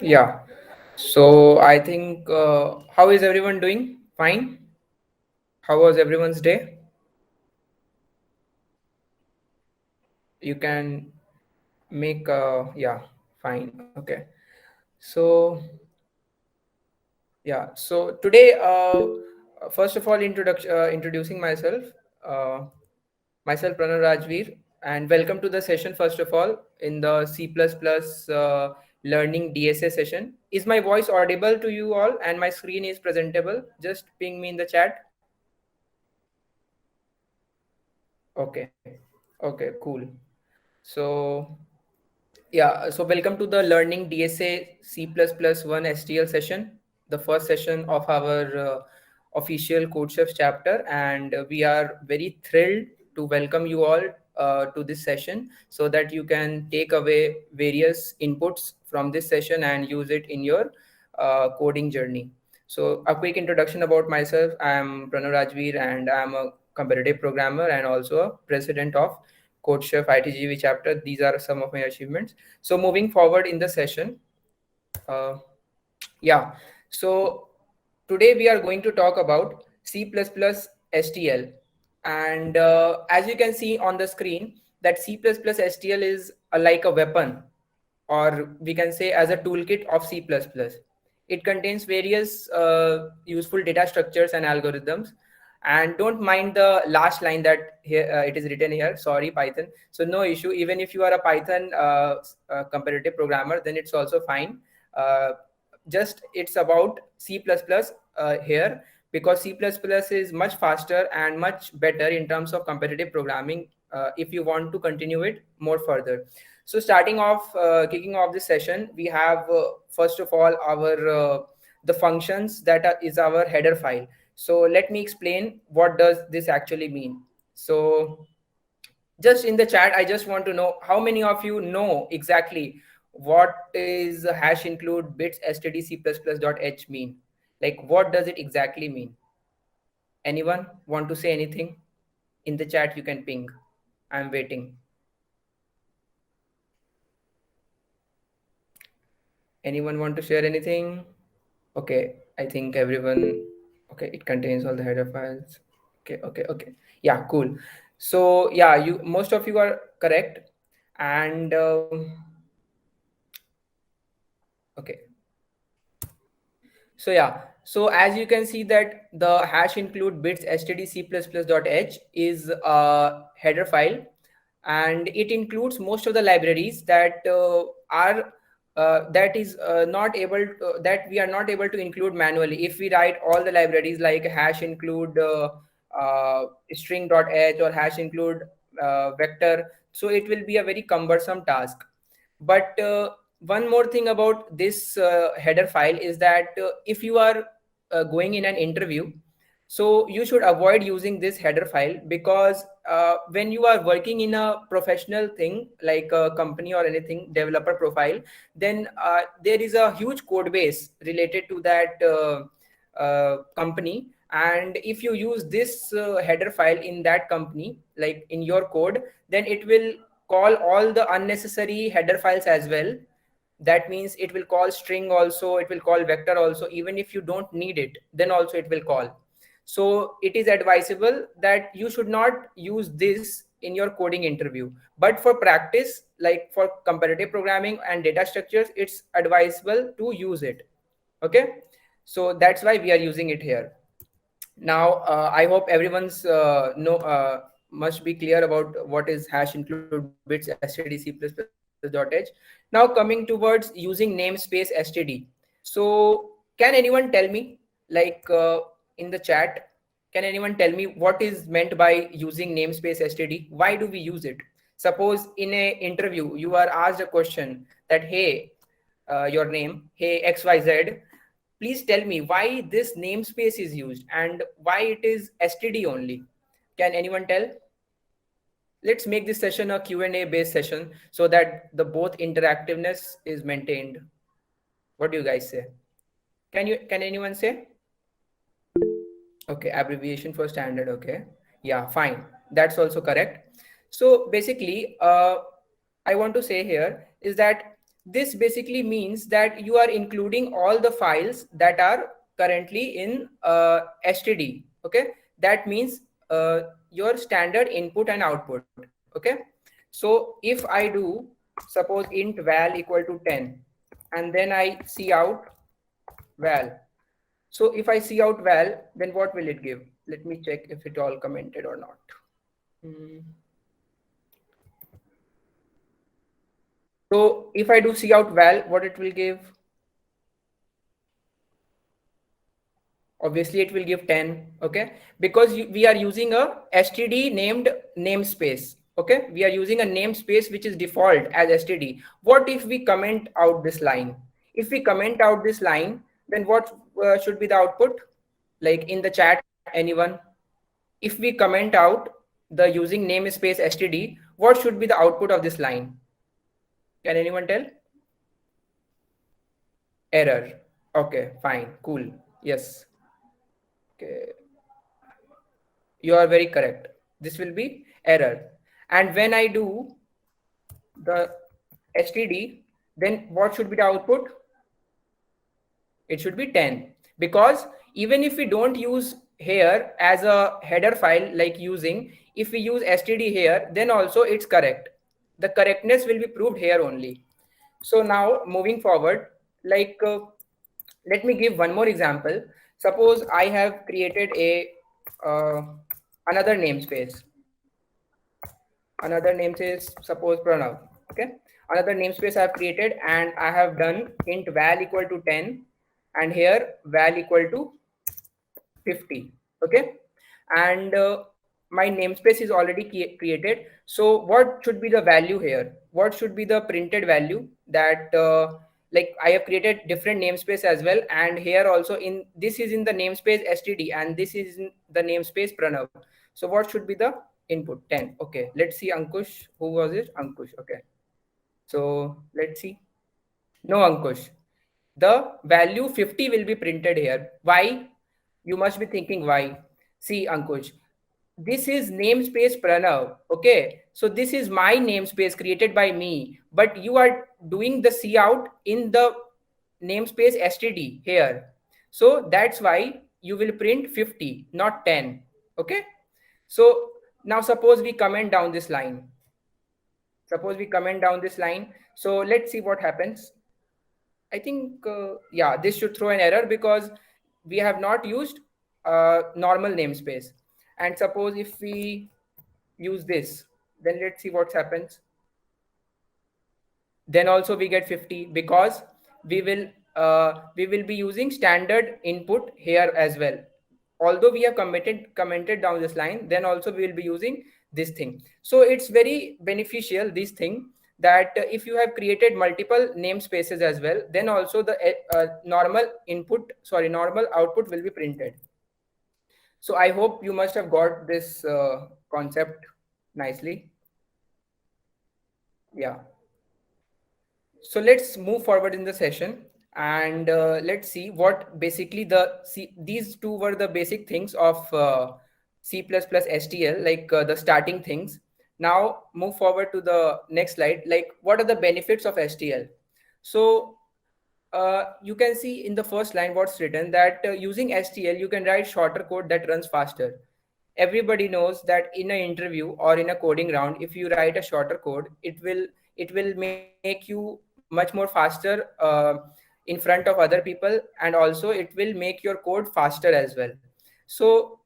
Yeah. So I think how is everyone doing? Fine. How was everyone's day? You can make yeah, fine. Okay. So yeah. So today, first of all, introducing myself. Uh, Myself Pranay Rajveer, and welcome to the session. First of all, in the C++ learning DSA session. Is my voice audible to you all? And my screen is presentable? Just ping me in the chat. Okay. Okay, cool. So, yeah, so welcome to the Learning DSA C++1 STL session, the first session of our official CodeChef chapter. And we are very thrilled to welcome you all to this session so that you can take away various inputs from this session and use it in your coding journey. So, a quick introduction about myself. I am Pranav Rajveer and I am a competitive programmer and also a president of CodeChef ITGV chapter. These are some of my achievements. So moving forward in the session, uh, yeah. So today we are going to talk about C++ STL, and as you can see on the screen, that C++STL is like a weapon, or we can say as a toolkit of C++. It contains various useful data structures and algorithms. And don't mind the last line that here it is written here. Sorry, Python. So no issue. Even if you are a Python competitive programmer, then it's also fine. Uh, just it's about C++ here, because C++ is much faster and much better in terms of competitive programming if you want to continue it more further. So starting off, kicking off this session, we have first of all our the functions that is our header file. So let me explain what does this actually mean. So just in the chat, I just want to know how many of you know exactly what is hash include bits std c++.h mean. Like, what does it exactly mean? Anyone want to say anything? In the chat, you can ping. I'm waiting. Anyone want to share anything? Okay, I think everyone. Okay, it contains all the header files. Okay, okay, okay. Yeah, cool. So yeah, you most of you are correct, and okay. So yeah, so as you can see that the hash include bits std_c++.h is a header file, and it includes most of the libraries that are that is not able to, that we are not able to include manually. If we write all the libraries like hash include string.h or hash include vector, so it will be a very cumbersome task. But one more thing about this header file is that if you are going in an interview, so you should avoid using this header file, because when you are working in a professional thing like a company or anything developer profile, then there is a huge code base related to that company. And if you use this header file in that company, like in your code, then it will call all the unnecessary header files as well. That means it will call string also, it will call vector also. Even if you don't need it, then also it will call. So it is advisable that you should not use this in your coding interview. But for practice, like for competitive programming and data structures, it's advisable to use it. Okay, so that's why we are using it here. Now I hope everyone's know must be clear about what is hash include bits std c++.h. Now coming towards using namespace std. So can anyone tell me, like in the chat, can anyone tell me what is meant by using namespace std? Why do we use it? Suppose in a interview you are asked a question that, hey, your name, hey xyz, please tell me why this namespace is used and why it is std only. Can anyone tell? Let's make this session a Q&A based session so that the both interactiveness is maintained. What do you guys say? Can anyone say? Okay, abbreviation for standard. Okay, yeah, fine, that's also correct. So basically I want to say here is that this basically means that you are including all the files that are currently in std. Okay, that means your standard input and output. Okay, so if I do, suppose int val equal to 10, and then I see out val. So if I see out val, then what will it give? Let me check if it all commented or not. Hmm. So if I do see out val, what it will give? Obviously it will give 10. Okay, because we are using a std named namespace. Okay, we are using a namespace which is default as std. What if we comment out this line? If we comment out this line, then what should be the output? Like in the chat, anyone? If we comment out the using namespace std, what should be the output of this line? Can anyone tell? Error. Okay, fine, cool. Yes. Okay, you are very correct. This will be error. And when I do the std, then what should be the output? It should be 10, because even if we don't use here as a header file, like using, if we use std here, then also it's correct. The correctness will be proved here only. So now moving forward, like let me give one more example. Suppose I have created a uh, another namespace. Another namespace, suppose Pranav. Okay, another namespace I have created, and I have done int val equal to 10, and here val equal to 50. Okay, and my namespace is already created. So what should be the value here? What should be the printed value? That like I have created different namespace as well, and here also, in this is in the namespace std, and this is in the namespace Pranav. So what should be the input? 10. Okay, let's see. Ankush, who was it? Ankush. Okay, so let's see. No, Ankush, the value 50 will be printed here. Why? You must be thinking why. See, Ankush, this is namespace Pranav. Okay, so this is my namespace created by me, but you are doing the cout in the namespace std here. So that's why you will print 50, not 10. Okay, so now suppose we comment down this line. Suppose we comment down this line. So let's see what happens. I think, yeah, this should throw an error because we have not used normal namespace. And suppose if we use this, then let's see what happens. Then also we get 50, because we will we will be using standard input here as well. Although we have commented down this line, then also we will be using this thing. So it's very beneficial, this thing, that if you have created multiple namespaces as well, then also the normal output will be printed. So I hope you must have got this concept nicely. Yeah. So let's move forward in the session, and let's see what basically these two were the basic things of C++ STL, like the starting things. Now move forward to the next slide, like what are the benefits of STL? So you can see in the first line what's written, that using STL you can write shorter code that runs faster. Everybody knows that in an interview or in a coding round, if you write a shorter code, it will make you much more faster in front of other people, and also it will make your code faster as well. So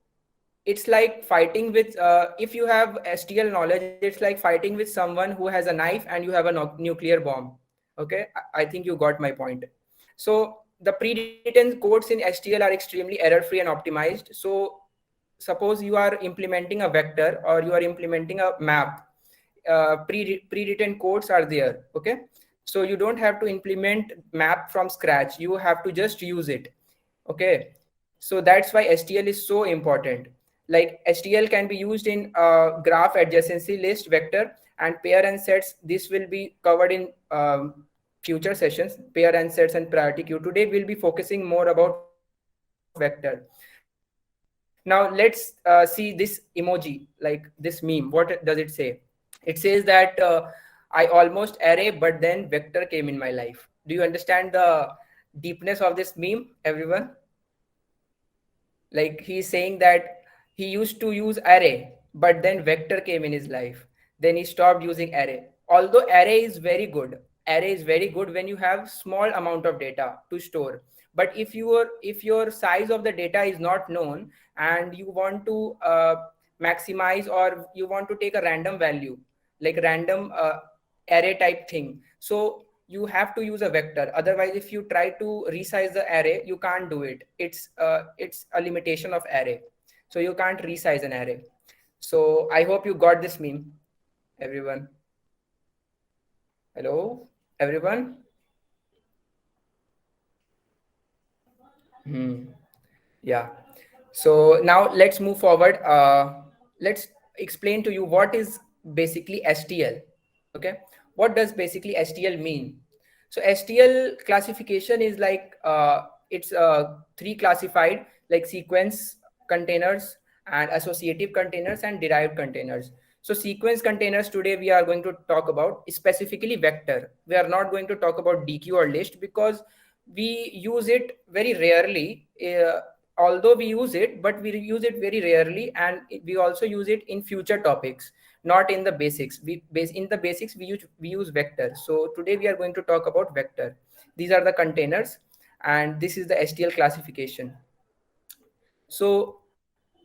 it's like fighting with if you have STL knowledge, it's like fighting with someone who has a knife and you have a nuclear bomb. Okay, I think you got my point. So the pre-written codes in STL are extremely error-free and optimized. So suppose you are implementing a vector or you are implementing a map, pre-written codes are there. Okay, so you don't have to implement map from scratch, you have to just use it. Okay, so that's why STL is so important. Like STL can be used in graph adjacency list vector and pair and sets. This will be covered in future sessions, pair and sets and priority queue. Today we'll be focusing more about vector. Now let's see this emoji, like this meme. What does it say? It says that I almost array, but then vector came in my life. Do you understand the deepness of this meme, everyone? Like he's saying that he used to use array, but then vector came in his life. Then he stopped using array. Although array is very good when you have small amount of data to store. But if your size of the data is not known and you want to maximize, or you want to take a random value, like random array type thing, so you have to use a vector. Otherwise, if you try to resize the array, you can't do it. It's a limitation of array, so you can't resize an array. So I hope you got this meme, everyone. Hello, everyone. Hmm. Yeah. So now let's move forward. Let's explain to you what is basically STL. Okay. What does basically STL mean? So STL classification is like it's three classified, like sequence containers and associative containers and derived containers. So sequence containers today we are going to talk about specifically vector. We are not going to talk about DQ or list because we use it very rarely. Although we use it, but we use it very rarely, and we also use it in future topics, not in the basics. In the basics we use vector. So today we are going to talk about vector. These are the containers, and this is the STL classification. So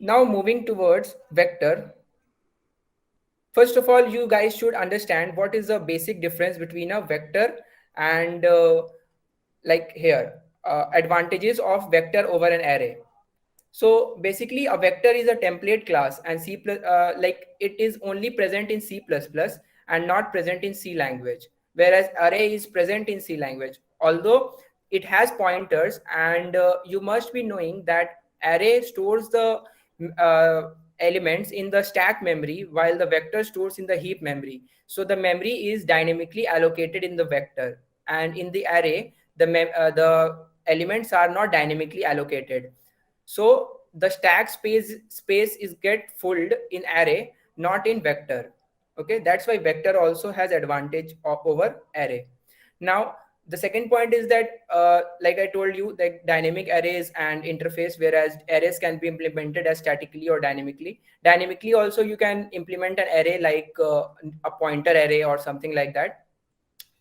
now moving towards vector. First of all, you guys should understand what is the basic difference between a vector and like here advantages of vector over an array. So basically, a vector is a template class, and like it is only present in C++ and not present in C language, whereas array is present in C language. Although it has pointers, and you must be knowing that array stores the uh, elements in the stack memory, while the vector stores in the heap memory. So the memory is dynamically allocated in the vector, and in the array, the elements are not dynamically allocated. So the stack space is get filled in array, not in vector. Okay, that's why vector also has advantage over array. Now the second point is that like I told you, that dynamic arrays and interface, whereas arrays can be implemented as statically or dynamically. Dynamically also you can implement an array like a pointer array or something like that.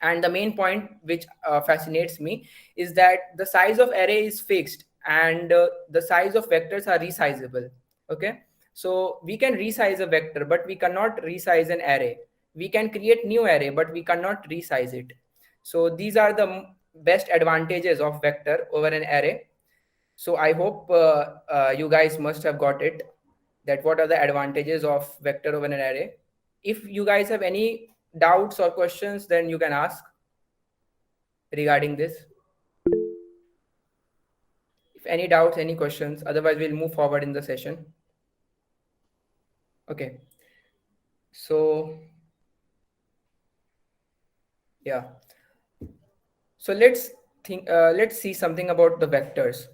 And the main point which fascinates me is that the size of array is fixed, and the size of vectors are resizable. Okay, so we can resize a vector, but we cannot resize an array. We can create new array, but we cannot resize it. So these are the best advantages of vector over an array. So I hope you guys must have got it, that what are the advantages of vector over an array. If you guys have any doubts or questions, then you can ask regarding this. If any doubts, any questions, otherwise we'll move forward in the session. Okay. So yeah. So let's see something about the vectors.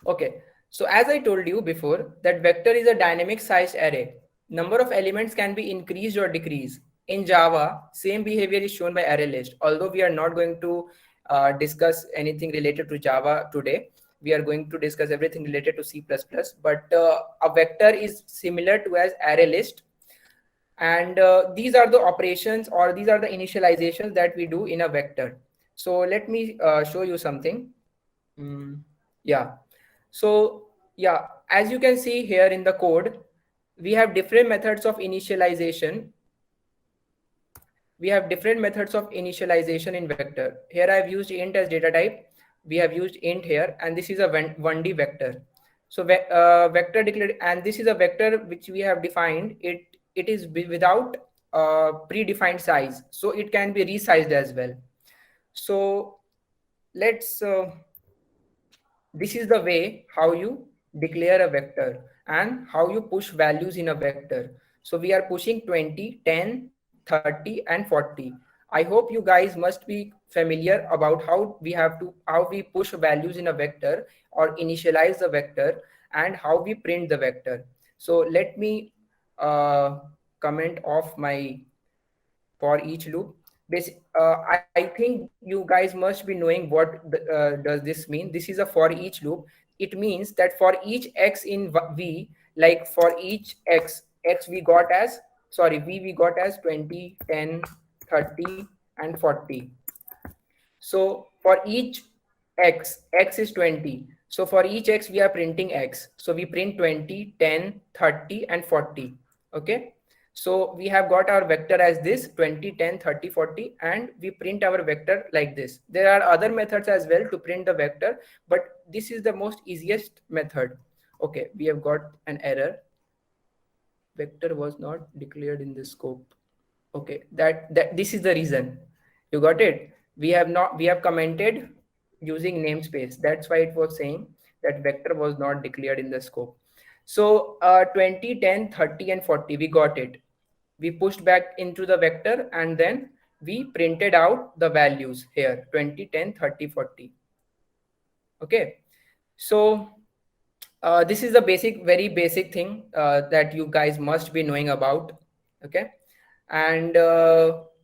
Okay. So as I told you before, that vector is a dynamic sized array. Number of elements can be increased or decreased. In Java, same behavior is shown by array list. Although we are not going to discuss anything related to Java today, we are going to discuss everything related to C++. But a vector is similar to as array list, and these are the operations, or these are the initializations that we do in a vector. So let me show you something. Yeah. So yeah, as you can see here in the code, we have different methods of initialization. We have different methods of initialization in vector. Here I've used int as data type. We have used int here, and this is a 1D vector. So vector declared, and this is a vector which we have defined. It is without predefined size, so it can be resized as well. So let's this is the way how you declare a vector and how you push values in a vector. So we are pushing 20, 10, 30, and 40. I hope you guys must be familiar about how we push values in a vector or initialize the vector, and how we print the vector. So let me comment off my for each loop. I think you guys must be knowing what does this mean. This is a for each loop. It means that for each x in v, like for each x we got as, sorry, we got as 20, 10, 30, and 40. So for each x is 20. So for each x we are printing x. So we print 20, 10, 30, and 40. Okay. So we have got our vector as this 20, 10, 30, 40, and we print our vector like this. There are other methods as well to print the vector, but this is the most easiest method. Okay, we have got an error. Vector was not declared in the scope. Okay, that this is the reason. You got it? We have commented using namespace. That's why it was saying that vector was not declared in the scope. So 20, 10, 30, and 40, we got it. We pushed back into the vector and then we printed out the values here, 20, 10, 30, 40. Okay. So this is the very basic thing that you guys must be knowing about. Okay. And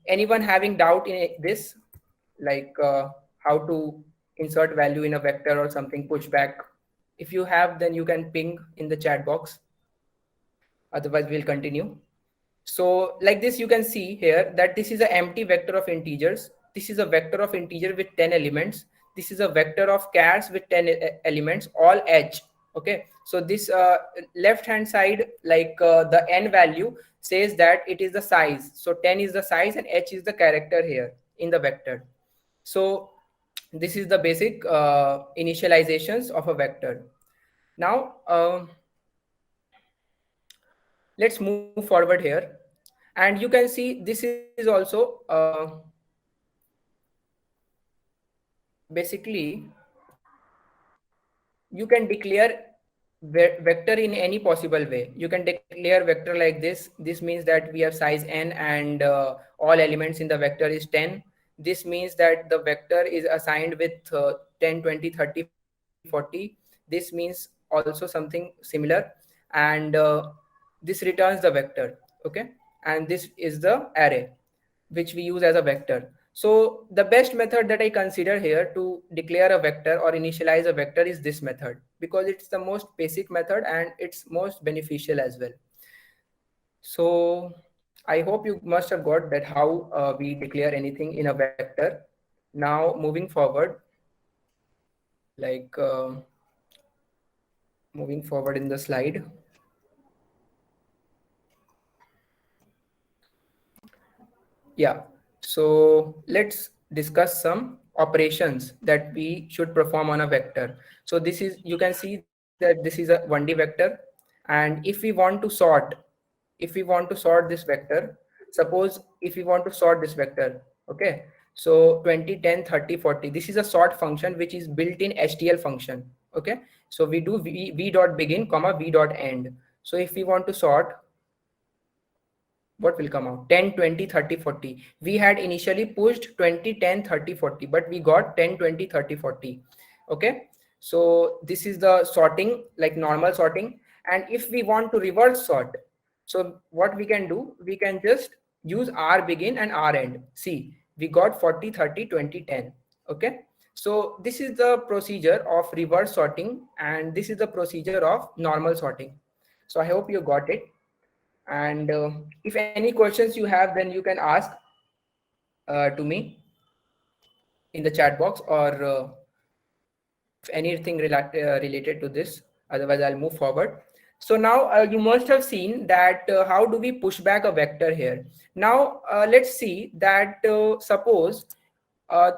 anyone having doubt in this, like how to insert value in a vector or something, push back? If you have, then you can ping in the chat box. Otherwise, we'll continue. So like this, you can see here that this is an empty vector of integers. This is a vector of integer with 10 elements. This is a vector of chars with 10 elements, all h. Okay. So this left hand side, like the n value says that it is the size. So 10 is the size and h is the character here in the vector. So this is the basic initializations of a vector. Now, let's move forward here. And you can see this is also basically you can declare vector in any possible way. You can declare vector like this. This means that we have size n and all elements in the vector is 10. This means that the vector is assigned with 10, 20, 30, 40. This means also something similar. And this returns the vector. Okay. And this is the array which we use as a vector. So the best method that I consider here to declare a vector or initialize a vector is this method, because it's the most basic method and it's most beneficial as well. So I hope you must have got that how we declare anything in a vector. Now moving forward, like moving forward in the slide. Yeah, so let's discuss some operations that we should perform on a vector. So this is, you can see that this is a 1D vector. And if we want to sort, this vector, suppose if we want to sort this vector, okay, so 20, 10, 30, 40, this is a sort function which is built in HTL function. Okay, so we do v dot begin comma v dot end. So if we want to sort, what will come out? 10, 20, 30, 40. We had initially pushed 20, 10, 30, 40, but we got 10, 20, 30, 40. Okay, so this is the sorting, like normal sorting. And if we want to reverse sort, so what we can do, we can just use r begin and r end. See, we got 40, 30, 20, 10. Okay, so this is the procedure of reverse sorting, and this is the procedure of normal sorting. So I hope you got it. And if any questions you have, then you can ask to me in the chat box, or if anything related to this. Otherwise, I'll move forward. So now you must have seen that how do we push back a vector here. Now let's see that suppose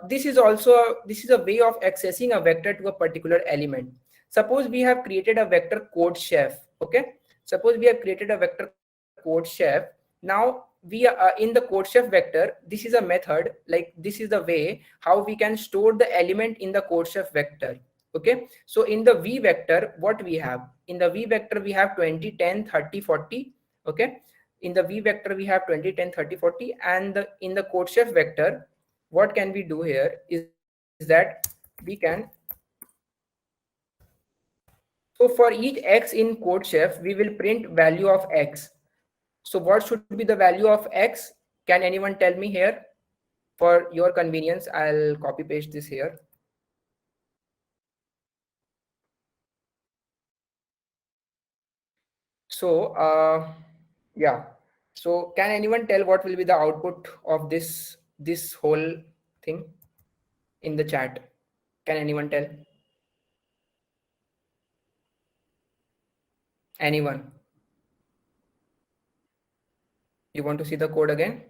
this is a way of accessing a vector to a particular element. Suppose we have created a vector code chef. Okay, suppose we have created a vector code chef. Now we are in the code chef vector. This is a method, like this is the way how we can store the element in the code chef vector. Okay, so in the v vector, what we have in the v vector, we have 20, 10, 30, 40. Okay, in the v vector we have 20, 10, 30, 40. And in the code chef vector, what can we do here is that we can, so for each x in code chef, we will print value of x. So what should be the value of x? Can anyone tell me here? For your convenience, I'll copy paste this here. So, yeah. So, can anyone tell what will be the output of this whole thing in the chat? Can anyone tell? Anyone? You want to see the code again?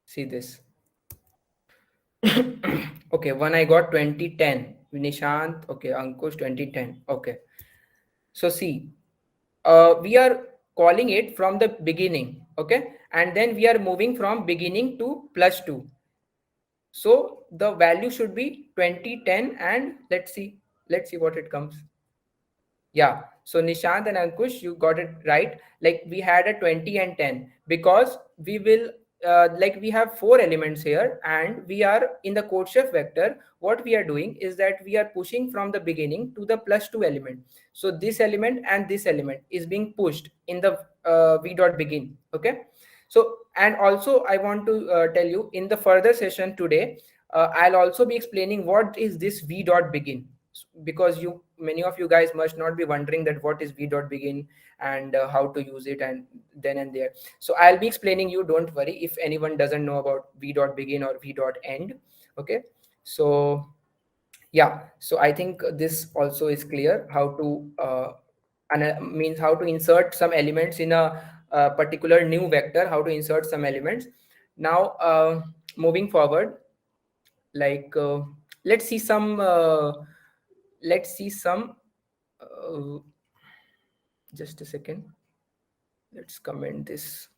See this. Okay, one I got 2010. Nishant, okay, Ankush 2010. Okay. So see, we are calling it from the beginning, okay? And then we are moving from beginning to +2. So the value should be 2010, and let's see what it comes. Yeah. So Nishant and Ankush, you got it right. Like we had a 20 and 10 because we will like we have four elements here and we are in the code chef vector. What we are doing is that we are pushing from the beginning to the +2 element. So this element and this element is being pushed in the v dot begin. Okay. So and also I want to tell you in the further session today, I'll also be explaining what is this v dot begin, because you many of you guys must not be wondering that what is v dot begin and how to use it and then and there. So I'll be explaining you, don't worry if anyone doesn't know about v dot begin or v dot end. Okay. So yeah, so I think this also is clear how to means how to insert some elements in a particular new vector, how to insert some elements. Now moving forward, like let's see some let's see some uh, just a second, let's comment this.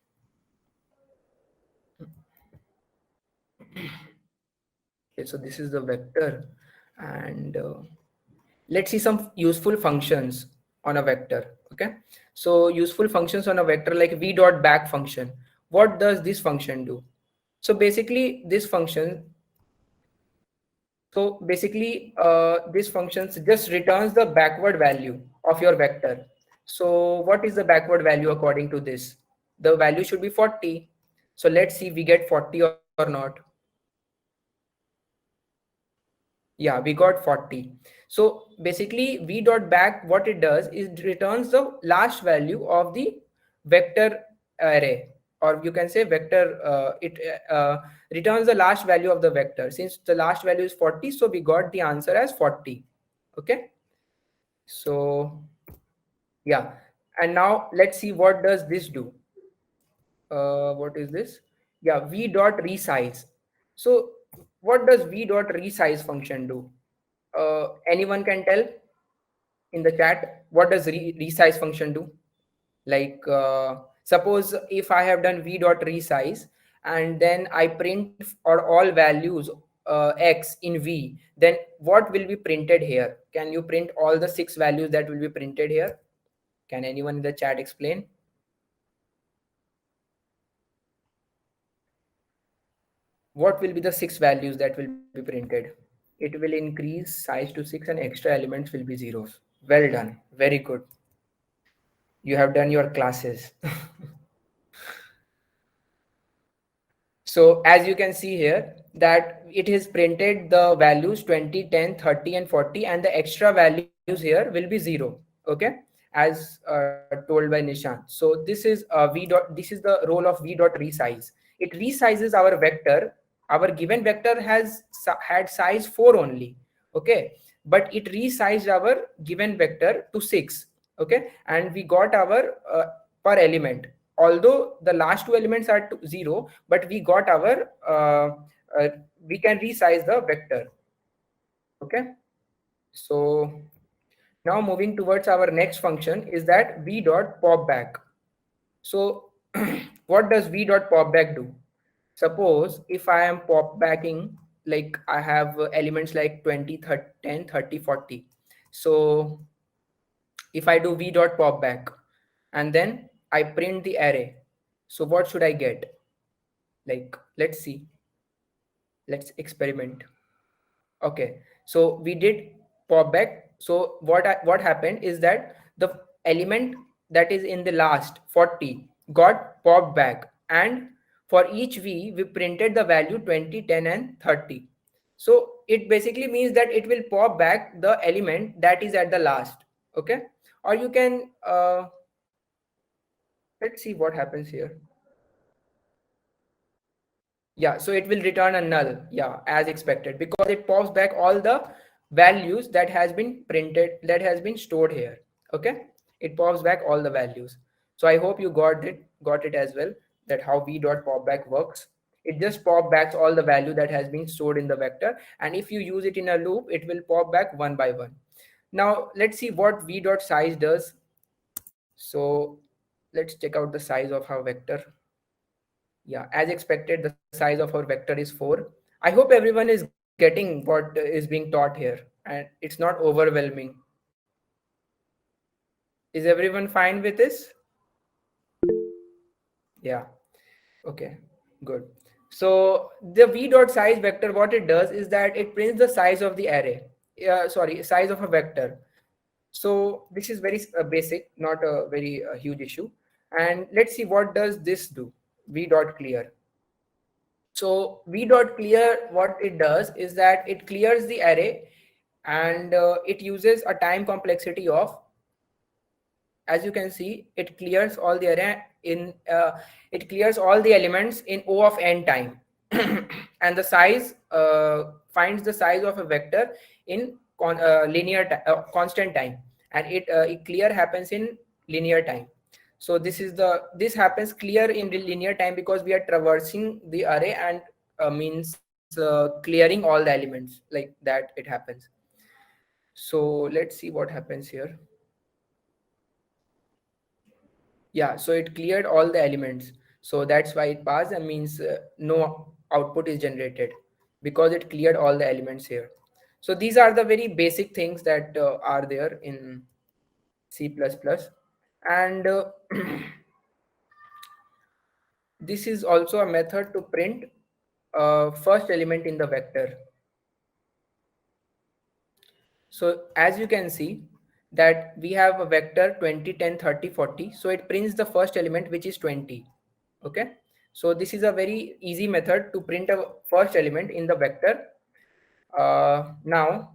Okay, so this is the vector, and let's see some useful functions on a vector. Okay, so useful functions on a vector like v dot back function. What does this function do? So basically this function this function just returns the backward value of your vector. So what is the backward value according to this? The value should be 40. So let's see if we get 40 or not. Yeah, we got 40. So basically v dot back, what it does is it returns the last value of the vector array, or you can say vector it returns the last value of the vector. Since the last value is 40, so we got the answer as 40. Okay. So yeah, and now let's see what does this do. What is this? Yeah, v dot resize. So what does v dot resize function do? Anyone can tell in the chat what does resize function do? Like suppose if I have done v dot resize and then I print or all values x in v, then what will be printed here? Can you print all the six values that will be printed here? Can anyone in the chat explain? What will be the six values that will be printed? It will increase size to 6 and extra elements will be zeros. Well done. Very good. You have done your classes. So as you can see here that it is printed the values 20, 10, 30 and 40, and the extra values here will be 0. Okay, as told by Nishant. So this is v dot, this is the role of v dot resize. It resizes our vector. Our given vector has had size 4 only. Okay, but it resized our given vector to 6. Okay, and we got our per element, although the last two elements are 0, but we got our uh, we can resize the vector. Okay, so now moving towards our next function is that v dot pop back. So what does v dot pop back do? Suppose if I am pop backing, like I have elements like 20, 30, 10, 30, 40. So if I do v dot pop back and then I print the array, so what should I get? Like let's see, let's experiment. Okay, so we did pop back. So what happened is that the element that is in the last 40 got popped back, and for each v, we printed the value 20, 10, and 30. So it basically means that it will pop back the element that is at the last. Okay, or you can let's see what happens here. Yeah, so it will return a null, yeah, as expected, because it pops back all the values that has been printed, that has been stored here. Okay, it pops back all the values. So I hope you got it as well, that how v dot pop back works. It just pop backs all the value that has been stored in the vector, and if you use it in a loop, it will pop back one by one. Now let's see what v dot size does. So let's check out the size of our vector. Yeah, as expected, the size of our vector is 4. I hope everyone is getting what is being taught here and it's not overwhelming. Is everyone fine with this? Yeah, okay, good. So the v dot size vector, what it does is that it prints the size of the array. Sorry, size of a vector. So this is very basic, not a very huge issue. And let's see what does this do. V dot clear. So v dot clear, what it does is that it clears the array, and it uses a time complexity of, as you can see, it clears all the array in it clears all the elements in O of n time. And the size finds the size of a vector in constant time, and it clear happens in linear time. So this happens clear in the linear time because we are traversing the array, and means clearing all the elements, like that it happens. So let's see what happens here. Yeah, so it cleared all the elements. So that's why it passed, and means no output is generated, because it cleared all the elements here. So these are the very basic things that are there in C++. And this is also a method to print first element in the vector. So as you can see that we have a vector 20, 10, 30, 40. So it prints the first element, which is 20. Okay. So this is a very easy method to print a first element in the vector. Now,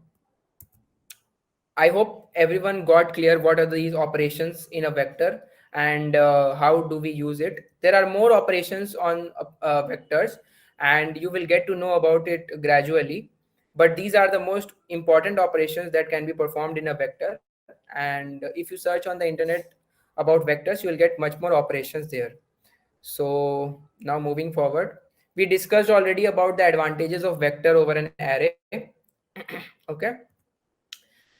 I hope everyone got clear what are these operations in a vector, and how do we use it. There are more operations on vectors, and you will get to know about it gradually. But these are the most important operations that can be performed in a vector. And if you search on the internet about vectors, you will get much more operations there. So now moving forward, we discussed already about the advantages of vector over an array. Okay.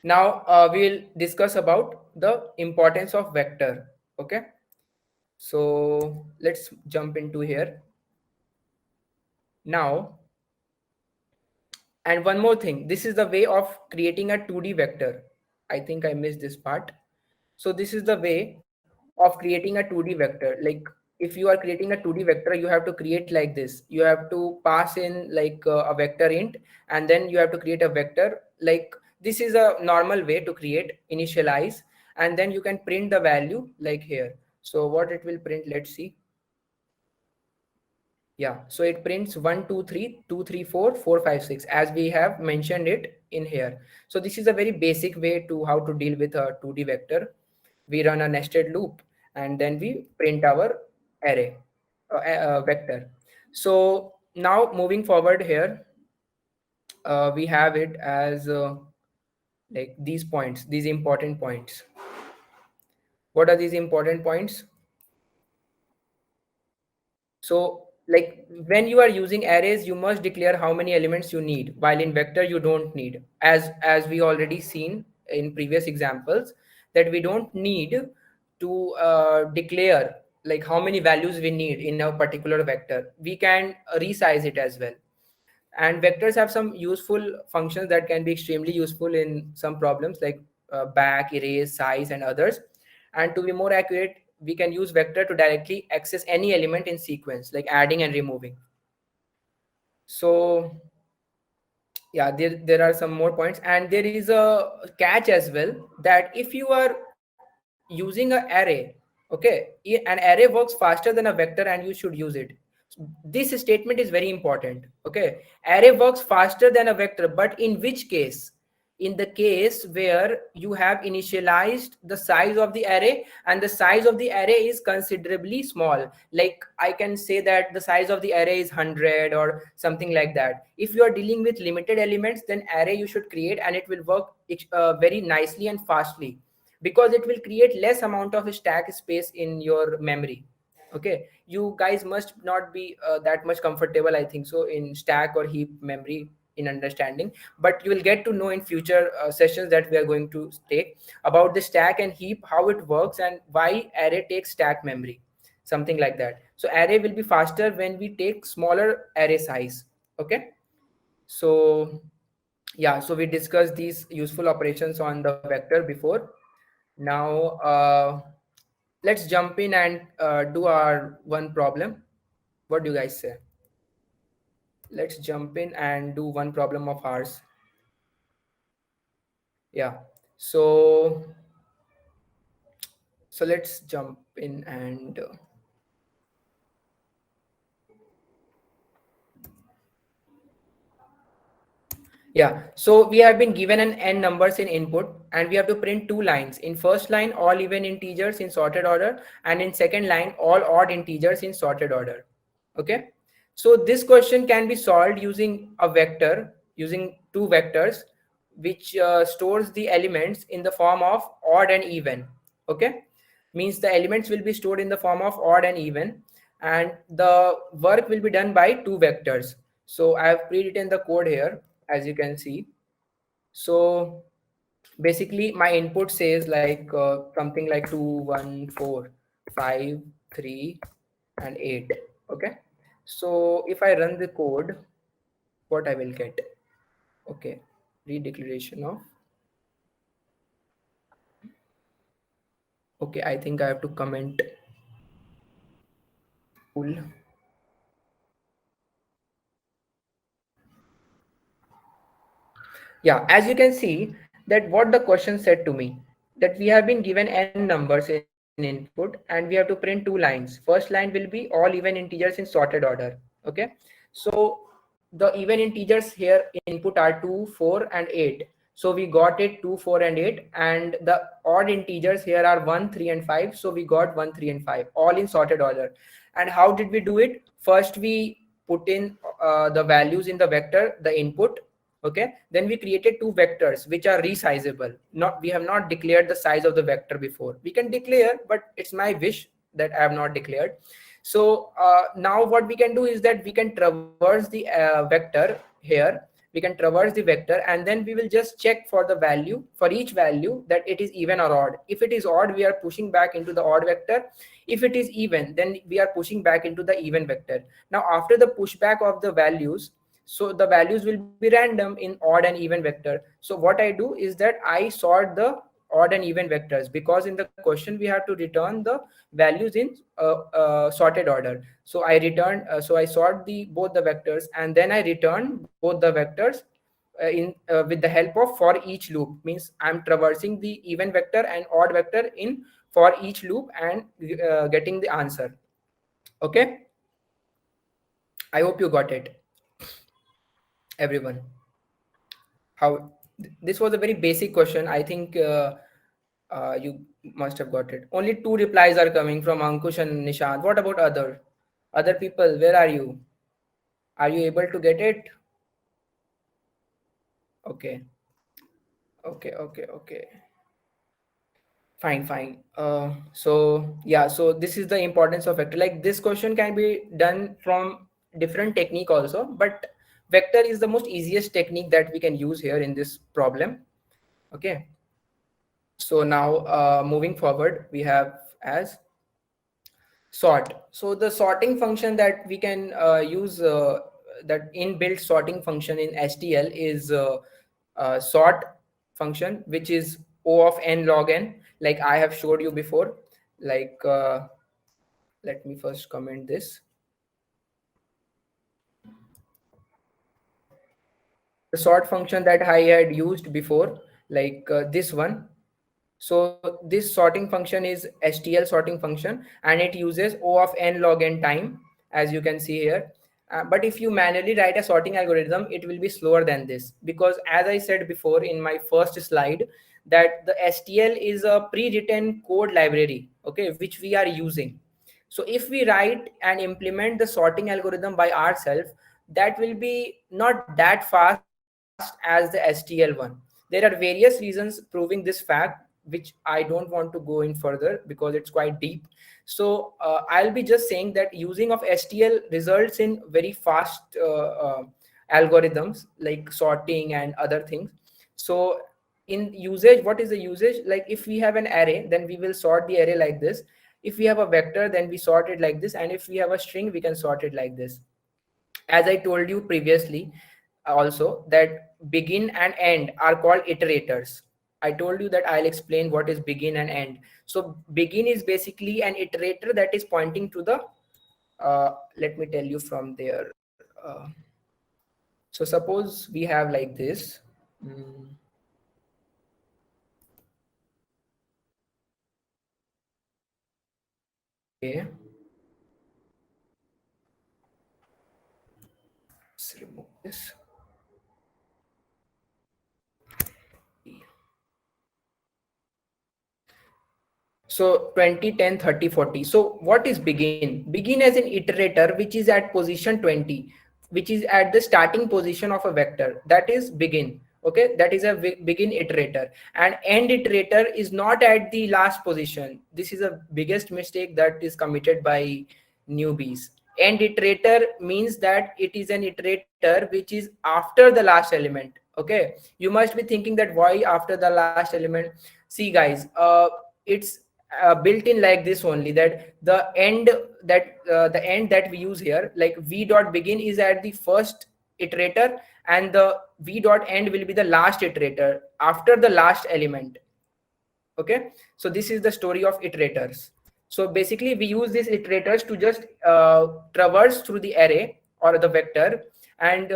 Now we'll discuss about the importance of vector. Okay. So let's jump into here now. And one more thing, this is the way of creating a 2D vector. I think I missed this part. So this is the way of creating a 2D vector. Like if you are creating a 2D vector, you have to create like this. You have to pass in like a vector int, and then you have to create a vector. Like this is a normal way to create, initialize, and then you can print the value like here. So what it will print, let's see. Yeah, so it prints 1, 2, 3, 2, 3, 4, 4, 5, 6, as we have mentioned it in here. So this is a very basic way to how to deal with a 2D vector. We run a nested loop, and then we print our array vector. So now moving forward here, we have it as like these points, these important points. What are these important points? So like when you are using arrays, you must declare how many elements you need, while in vector you don't need, as we already seen in previous examples, that we don't need to declare like how many values we need in a particular vector. We can resize it as well. And vectors have some useful functions that can be extremely useful in some problems, like back, erase, size, and others. And to be more accurate, we can use vector to directly access any element in sequence, like adding and removing. So yeah, there are some more points, and there is a catch as well, that if you are using an array, okay, an array works faster than a vector, and you should use it. this statement is very important. Okay, array works faster than a vector, but in which case? In the case where you have initialized the size of the array and the size of the array is considerably small, like I can say that the size of the array is 100 or something like that. If you are dealing with limited elements, then array you should create and it will work very nicely and fastly, because it will create less amount of stack space in your memory. Okay, you guys must not be that much comfortable, I think so, in stack or heap memory in understanding, but you will get to know in future sessions that we are going to take about the stack and heap, how it works and why array takes stack memory, something like that. So array will be faster when we take smaller array size. Okay, so yeah, so we discussed these useful operations on the vector before. Now let's jump in and do our one problem. What do you guys say? Let's jump in and do one problem of ours. Yeah. So let's jump in and yeah, so we have been given an n numbers in input and we have to print two lines. In first line, all even integers in sorted order, and in second line, all odd integers in sorted order. Okay, so this question can be solved using a vector, using two vectors, which stores the elements in the form of odd and even. Okay, means the elements will be stored in the form of odd and even, and the work will be done by two vectors. So I have pre-written the code here, as you can see. So basically my input says like something like 2 1 4 5 3 and 8. Okay, so if I run the code, what I will get? Okay, redeclaration of, okay, I think I have to comment cool. Yeah, as you can see that what the question said to me, that we have been given n numbers in input and we have to print two lines. First line will be all even integers in sorted order. Okay, so the even integers here in input are 2 4 and 8. So we got it 2 4 and 8, and the odd integers here are 1 3 and 5. So we got 1 3 and 5 all in sorted order. And how did we do it? First we put in the values in the vector, the input. Okay, then we created two vectors which are resizable. Not, we have not declared the size of the vector before. We can declare, but it's my wish that I have not declared. So now what we can do is that we can traverse the vector here. We can traverse the vector and then we will just check for the value, for each value, that it is even or odd. If it is odd, we are pushing back into the odd vector. If it is even, then we are pushing back into the even vector. Now after the pushback of the values, so the values will be random in odd and even vector. So what I do is that I sort the odd and even vectors, because in the question we have to return the values in sorted order. So I returned, so I sort the both the vectors and then I return both the vectors with the help of for each loop. Means I'm traversing the even vector and odd vector in for each loop and getting the answer. Okay, I hope you got it, everyone. How, this was a very basic question, I think you must have got it. Only two replies are coming from Ankush and Nishant. What about other people? Where are you? Are you able to get it? Okay, okay. Fine, fine. So yeah, so this is the importance of vector. Like this question can be done from different technique also, but vector is the most easiest technique that we can use here in this problem. Okay. So now moving forward, we have as sort. So the sorting function that we can use, that inbuilt sorting function in STL is sort function, which is O of n log n, like I have showed you before. Like let me first comment this. The sort function that I had used before, like this one. So this sorting function is STL sorting function and it uses O of n log n time. as you can see here. But if you manually write a sorting algorithm, it will be slower than this, because as I said before in my first slide, that the STL is a pre-written code library, okay, which we are using. So if we write and implement the sorting algorithm by ourselves, that will be not that fast as the STL one. There are various reasons proving this fact, which I don't want to go in further because it's quite deep. So I'll be just saying that using of STL results in very fast algorithms like sorting and other things. So in usage, what is the usage? Like if we have an array, then we will sort the array like this. If we have a vector, then we sort it like this, and if we have a string, we can sort it like this. As I told you previously also, that begin and end are called iterators. I told you that I'll explain what is begin and end. So begin is basically an iterator that is pointing to the let me tell you from there. So suppose we have like this. Mm, okay, let's remove this. So 20, 10, 30, 40. So what is begin? Begin as an iterator which is at position 20, which is at the starting position of a vector. That is begin. Okay, that is a begin iterator. And end iterator is not at the last position. This is a biggest mistake that is committed by newbies. End iterator means that it is an iterator which is after the last element. Okay, you must be thinking that why after the last element. See guys, it's built in like this only, that the end that we use here, like v dot begin is at the first iterator, and the v dot end will be the last iterator after the last element. Okay, so this is the story of iterators. So basically we use these iterators to just traverse through the array or the vector, and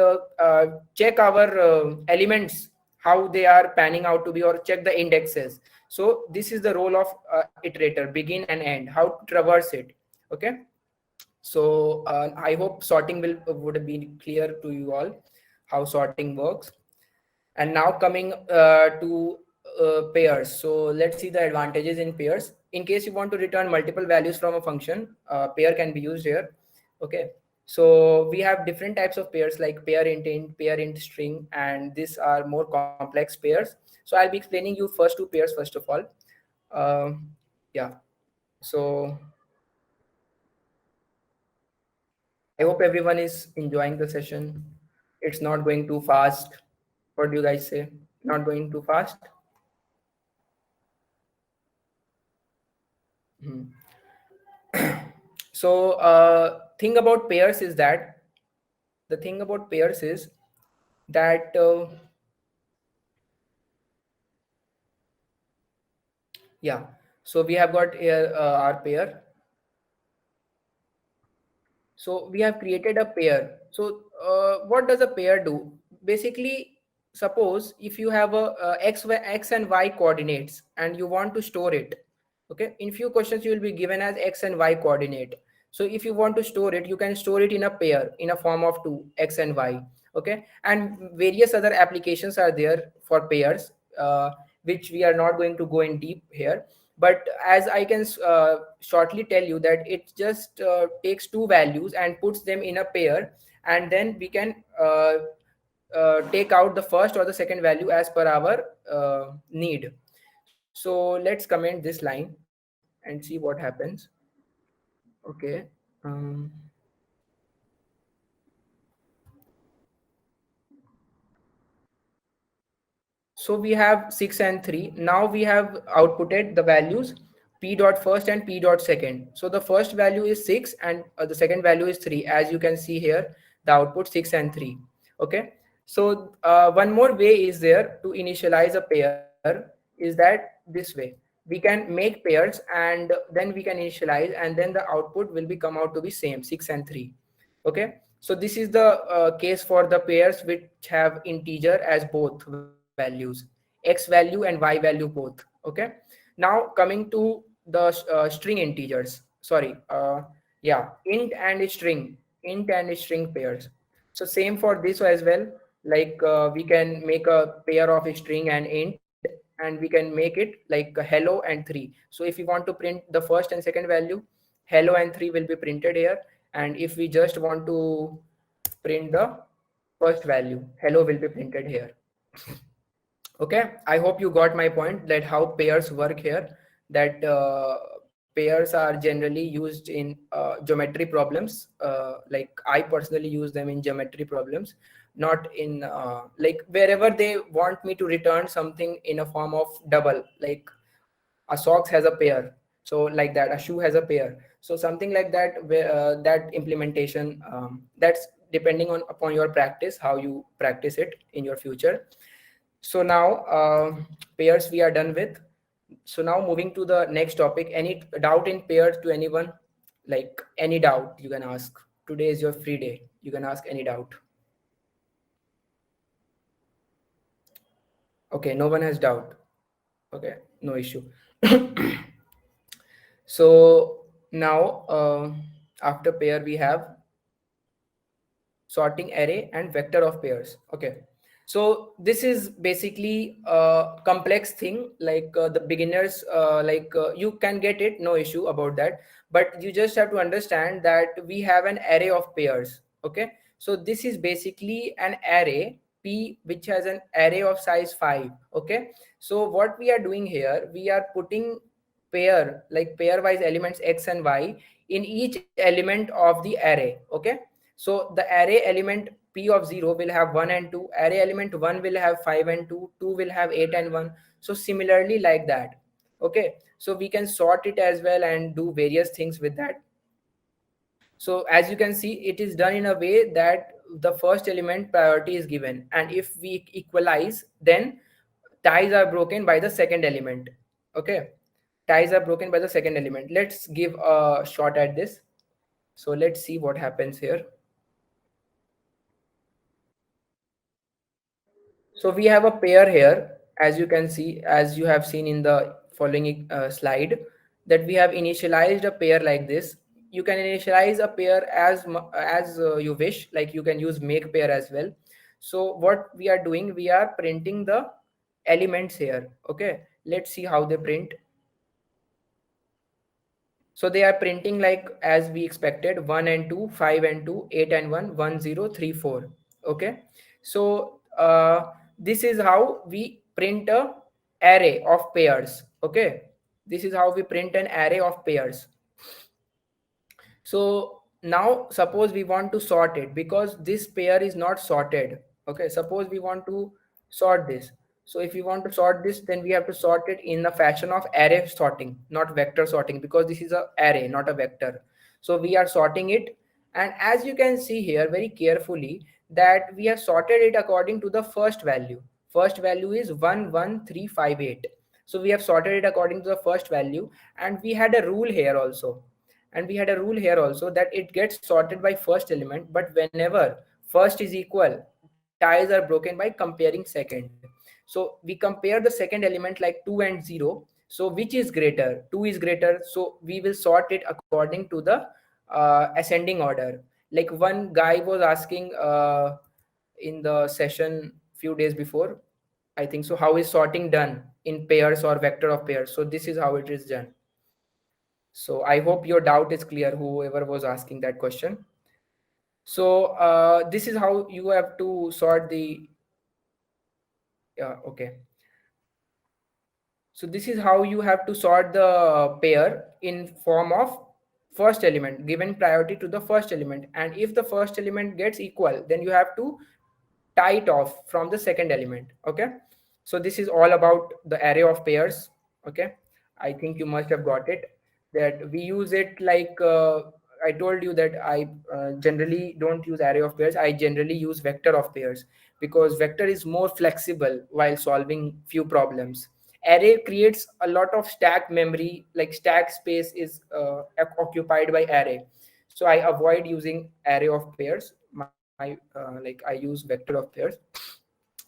check our elements, how they are panning out to be, or check the indexes. So this is the role of iterator, begin and end, how to traverse it. Okay, so I hope sorting will would be clear to you all, how sorting works. And now coming to pairs. So let's see the advantages in pairs. In case you want to return multiple values from a function, pair can be used here. Okay, so we have different types of pairs like pair int, pair int string, and these are more complex pairs. So I'll be explaining you first two pairs first of all. Yeah, so I hope everyone is enjoying the session. It's not going too fast. What do you guys say? Not going too fast? Hmm. So thing about pairs is that the thing about pairs is that yeah. So we have got here our pair. So we have created a pair. So what does a pair do? Basically, suppose if you have a x and y coordinates and you want to store it. Okay, in few questions you will be given as x and y coordinate. So if you want to store it, you can store it in a pair in a form of two, x and y. Okay, and various other applications are there for pairs, which we are not going to go in deep here. But as I can shortly tell you, that it just takes two values and puts them in a pair, and then we can take out the first or the second value as per our need. So let's comment this line and see what happens. Okay. um, So we have 6 and 3. Now we have outputted the values p dot first and p dot second. So the first value is 6 and the second value is 3. As you can see here, the output 6 and 3. Okay. So one more way is there to initialize a pair, is that this way. We can make pairs and then we can initialize, and then the output will be come out to be same, 6 and 3. Okay. So this is the case for the pairs which have integer as both values, x value and y value both. Okay, now coming to the string integers, sorry, Yeah, int and string pairs. So same for this as well. Like we can make a pair of string and int, and we can make it like hello and 3. So if you want to print the first and second value, hello and 3 will be printed here. And if we just want to print the first value, hello will be printed here. Okay, I hope you got my point that how pairs work here. That pairs are generally used in geometry problems. Like I personally use them in geometry problems, not in like wherever they want me to return something in a form of double, like a socks has a pair, so like that a shoe has a pair, so something like that, where that implementation, that's depending on upon your practice, how you practice it in your future. So now pairs we are done with. So now moving to the next topic. Any doubt in pairs to anyone? Like any doubt you can ask. Today is your free day. You can ask any doubt. Okay, no one has doubt. Okay, no issue. So now after pair we have sorting array and vector of pairs. Okay, so this is basically a complex thing, like the beginners you can get it, no issue about that, but you just have to understand that we have an array of pairs. Okay, so this is basically an array p which has an array of size 5. Okay, so what we are doing here, we are putting pairwise elements x and y in each element of the array. Okay, so the array element p of 0 will have 1 and 2, array element 1 will have 5 and 2, 2 will have 8 and 1. So similarly like that. Okay, so we can sort it as well and do various things with that. So as you can see, it is done in a way that the first element priority is given, and if we equalize, then ties are broken by the second element. Okay, ties are broken by the second element. Let's give a shot at this. So let's see what happens here. So we have a pair here, as you can see, as you have seen in the following slide, that we have initialized a pair like this. You can initialize a pair as you wish, like you can use make pair as well. So what we are doing, we are printing the elements here. Okay, let's see how they print. So they are printing like as we expected, 1 and 2, 5 and 2, 8 and 1, 1, 0, 3, 4. Okay. So this is how we print a array of pairs. Okay. This is how we print an array of pairs. So now suppose we want to sort it because this pair is not sorted. Okay, suppose we want to sort this. So if we want to sort this, then we have to sort it in the fashion of array sorting, not vector sorting, because this is a array, not a vector. So we are sorting it, and as you can see here very carefully, that we have sorted it according to the first value. First value is 11358. So we have sorted it according to the first value, and we had a rule here also, that it gets sorted by first element, but whenever first is equal, ties are broken by comparing second. So we compare the second element like 2 and 0. So which is greater? 2 is greater, so we will sort it according to the ascending order. Like one guy was asking in the session few days before, I think so, how is sorting done in pairs or vector of pairs? So this is how it is done. So I hope your doubt is clear, whoever was asking that question. So this is how you have to sort the, okay. So this is how you have to sort the pair in form of first element, given priority to the first element. And if the first element gets equal, then you have to tie it off from the second element. Okay. So this is all about the array of pairs. Okay. I think you must have got it. That we use it like I told you that I generally don't use array of pairs. I generally use vector of pairs because vector is more flexible while solving few problems. Array creates a lot of stack memory, like stack space is occupied by array. So I avoid using array of pairs. I use vector of pairs.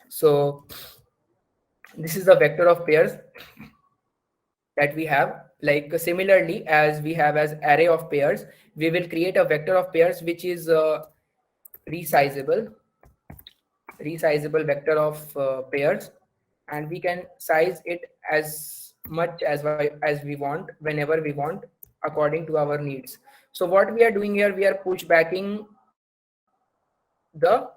So this is the vector of pairs. that we have. Like similarly, as we have as array of pairs, we will create a vector of pairs which is resizable resizable vector of pairs, and we can size it as much as we want, whenever we want, according to our needs. So what we are doing here, we are pushbacking the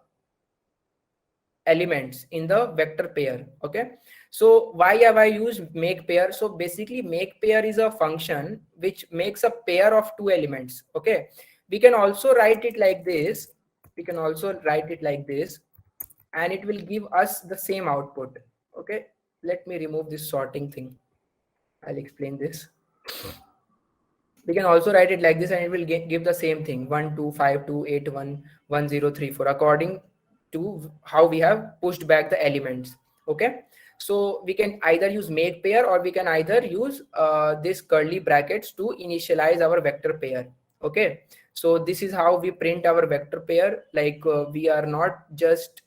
elements in the vector pair. Okay, so why have I used make pair? So basically make pair is a function which makes a pair of two elements. Okay, we can also write it like this, we can also write it like this, and it will give us the same output. Okay, let me remove this sorting thing, I'll explain this. We can also write it like this, and it will give the same thing: 1 2 5 2 8 1 1 0 3 4, according to how we have pushed back the elements. Okay, so we can either use make pair, or we can either use this curly brackets to initialize our vector pair. Okay, so this is how we print our vector pair. Like we are not just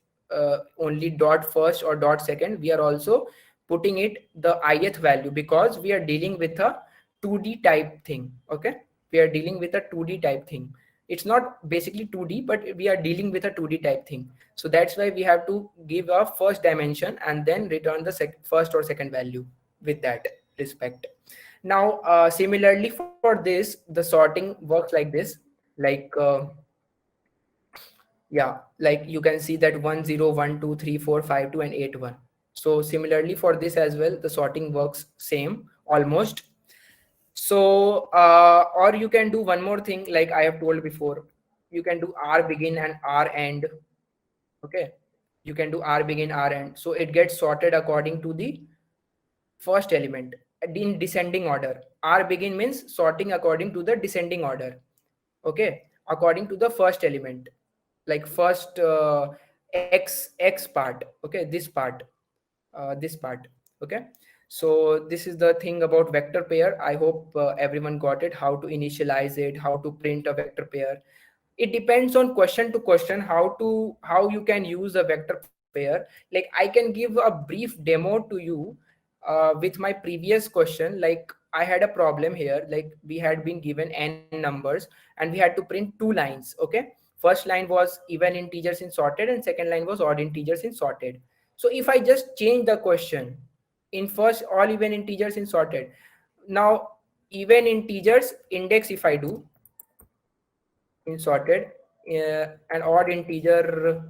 only dot first or dot second, we are also putting it the ith value, because we are dealing with a 2D type thing. Okay, we are dealing with a 2D type thing. It's not basically 2D, but we are dealing with a 2D type thing. So that's why we have to give a first dimension and then return the first or second value with that respect. Now similarly for this, the sorting works like this. Like yeah, like you can see that 1 0 1 2 3 4 5 2 and 8 1. So similarly for this as well, the sorting works same almost. So or you can do one more thing, like I have told before. You can do r begin and r end. Okay, you can do r begin r end, so it gets sorted according to the first element in descending order. R begin means sorting according to the descending order. Okay, according to the first element, like first x part. Okay, this part. Okay, so this is the thing about vector pair. I hope everyone got it, how to initialize it, how to print a vector pair. It depends on question to question how you can use a vector pair. Like I can give a brief demo to you with my previous question. Like I had a problem here, like we had been given n numbers and we had to print two lines. Okay, first line was even integers in sorted and second line was odd integers in sorted. So if I just change the question in first all even integers in sorted, now even integers index, if I do in sorted, an odd integer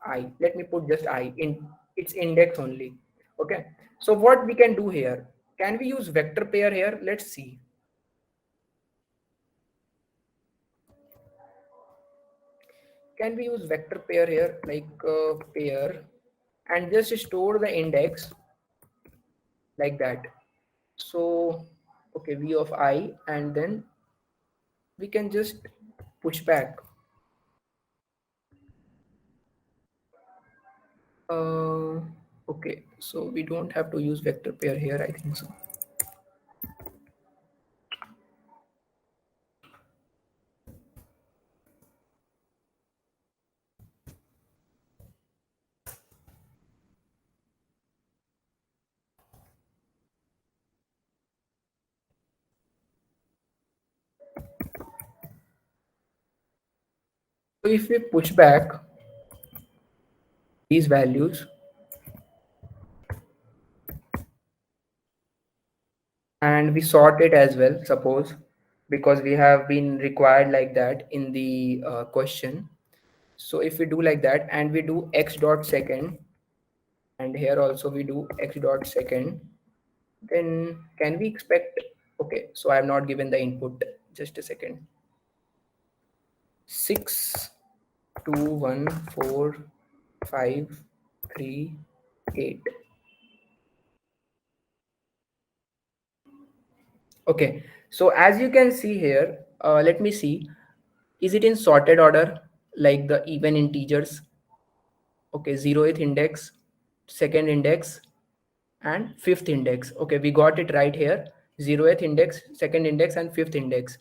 I, let me put just I in its index only. Okay, so what we can do here, can we use vector pair here? Let's see. Can we use vector pair here, like pair, and just store the index like that? So okay, v of I, and then we can just push back. uh, okay, so we don't have to use vector pair here, I think so. So if we push back these values and we sort it as well, suppose, because we have been required like that in the question. So if we do like that and we do x dot second, and here also we do x dot second, then can we expect? Okay, so I have not given the input, just a second. 6 2 1 4 5 3 8. Okay, so as you can see here, let me see, is it in sorted order, like the even integers? Okay, 0th index, second index, and fifth index. Okay, we got it right here: 0th index, second index, and fifth index.